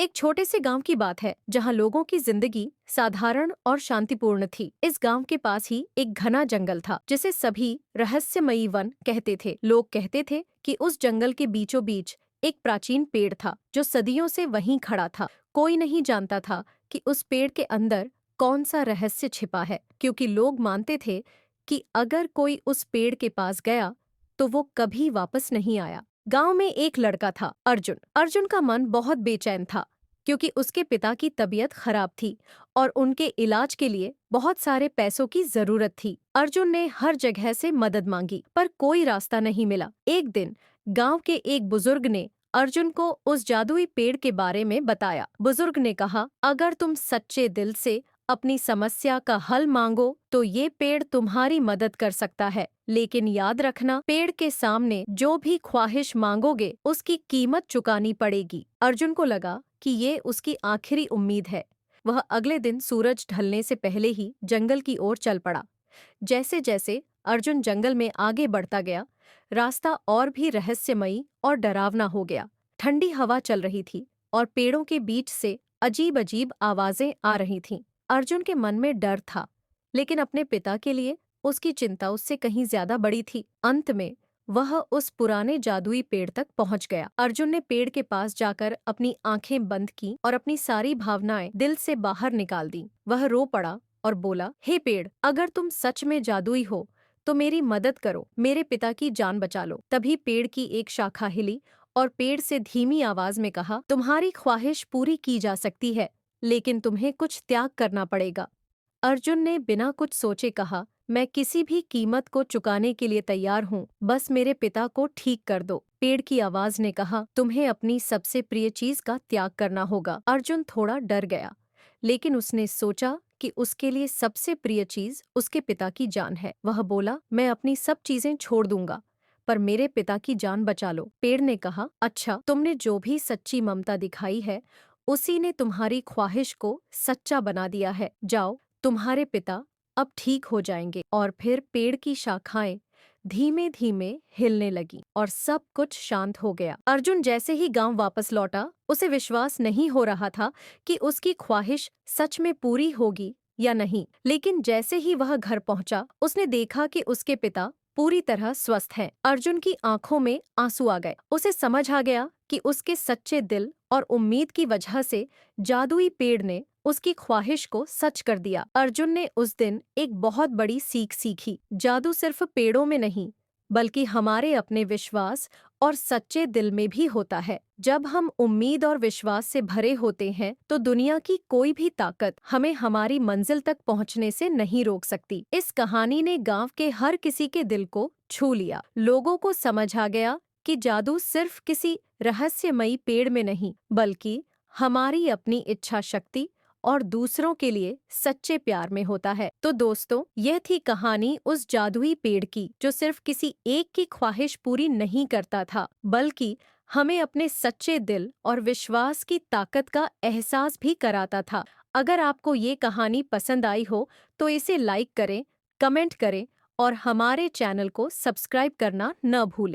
एक छोटे से गांव की बात है जहां लोगों की जिंदगी साधारण और शांतिपूर्ण थी। इस गांव के पास ही एक घना जंगल था जिसे सभी रहस्यमयी वन कहते थे। लोग कहते थे कि उस जंगल के बीचों बीच एक प्राचीन पेड़ था जो सदियों से वहीं खड़ा था। कोई नहीं जानता था कि उस पेड़ के अंदर कौन सा रहस्य छिपा है, क्योंकि लोग मानते थे कि अगर कोई उस पेड़ के पास गया तो वो कभी वापस नहीं आया। गांव में एक लड़का था, अर्जुन। अर्जुन का मन बहुत बेचैन था क्योंकि उसके पिता की तबीयत खराब थी और उनके इलाज के लिए बहुत सारे पैसों की जरूरत थी। अर्जुन ने हर जगह से मदद मांगी पर कोई रास्ता नहीं मिला। एक दिन गांव के एक बुजुर्ग ने अर्जुन को उस जादुई पेड़ के बारे में बताया। बुजुर्ग ने कहा, अगर तुम सच्चे दिल से अपनी समस्या का हल मांगो तो ये पेड़ तुम्हारी मदद कर सकता है, लेकिन याद रखना, पेड़ के सामने जो भी ख्वाहिश मांगोगे उसकी कीमत चुकानी पड़ेगी। अर्जुन को लगा कि ये उसकी आखिरी उम्मीद है। वह अगले दिन सूरज ढलने से पहले ही जंगल की ओर चल पड़ा। जैसे जैसे अर्जुन जंगल में आगे बढ़ता गया, रास्ता और भी रहस्यमयी और डरावना हो गया। ठंडी हवा चल रही थी और पेड़ों के बीच से अजीब अजीब आवाजें आ रही थीं। अर्जुन के मन में डर था, लेकिन अपने पिता के लिए उसकी चिंता उससे कहीं ज्यादा बड़ी थी। अंत में वह उस पुराने जादुई पेड़ तक पहुंच गया। अर्जुन ने पेड़ के पास जाकर अपनी आंखें बंद की और अपनी सारी भावनाएं दिल से बाहर निकाल दी। वह रो पड़ा और बोला, हे पेड़, अगर तुम सच में जादुई हो तो मेरी मदद करो, मेरे पिता की जान बचा लो। तभी पेड़ की एक शाखा हिली और पेड़ से धीमी आवाज में कहा, तुम्हारी ख्वाहिश पूरी की जा सकती है, लेकिन तुम्हें कुछ त्याग करना पड़ेगा। अर्जुन ने बिना कुछ सोचे कहा, मैं किसी भी कीमत को चुकाने के लिए तैयार हूँ, बस मेरे पिता को ठीक कर दो। पेड़ की आवाज ने कहा, तुम्हें अपनी सबसे प्रिय चीज का त्याग करना होगा। अर्जुन थोड़ा डर गया, लेकिन उसने सोचा कि उसके लिए सबसे प्रिय चीज उसके पिता की जान है। वह बोला, मैं अपनी सब चीजें छोड़ दूंगा, पर मेरे पिता की जान बचा लो। पेड़ ने कहा, अच्छा, तुमने जो भी सच्ची ममता दिखाई है उसी ने तुम्हारी ख्वाहिश को सच्चा बना दिया है। जाओ, तुम्हारे पिता अब ठीक हो जाएंगे। और फिर पेड़ की शाखाएं धीमे धीमे हिलने लगी और सब कुछ शांत हो गया। अर्जुन जैसे ही गांव वापस लौटा, उसे विश्वास नहीं हो रहा था कि उसकी ख्वाहिश सच में पूरी होगी या नहीं। लेकिन जैसे ही वह घर पहुंचा, उसने देखा कि उसके पिता पूरी तरह स्वस्थ हैं। अर्जुन की आंखों में आंसू आ गए। उसे समझ आ गया कि उसके सच्चे दिल और उम्मीद की वजह से जादुई पेड़ ने उसकी ख्वाहिश को सच कर दिया। अर्जुन ने उस दिन एक बहुत बड़ी सीख सीखी। जादू सिर्फ पेड़ों में नहीं, बल्कि हमारे अपने विश्वास और सच्चे दिल में भी होता है। जब हम उम्मीद और विश्वास से भरे होते हैं तो दुनिया की कोई भी ताकत हमें हमारी मंजिल तक पहुंचने से नहीं रोक सकती। इस कहानी ने गांव के हर किसी के दिल को छू लिया। लोगों को समझ आ गया कि जादू सिर्फ किसी रहस्यमयी पेड़ में नहीं, बल्कि हमारी अपनी इच्छा शक्ति और दूसरों के लिए सच्चे प्यार में होता है। तो दोस्तों, यह थी कहानी उस जादुई पेड़ की जो सिर्फ किसी एक की ख्वाहिश पूरी नहीं करता था, बल्कि हमें अपने सच्चे दिल और विश्वास की ताकत का एहसास भी कराता था। अगर आपको ये कहानी पसंद आई हो तो इसे लाइक करें, कमेंट करें और हमारे चैनल को सब्सक्राइब करना न भूलें।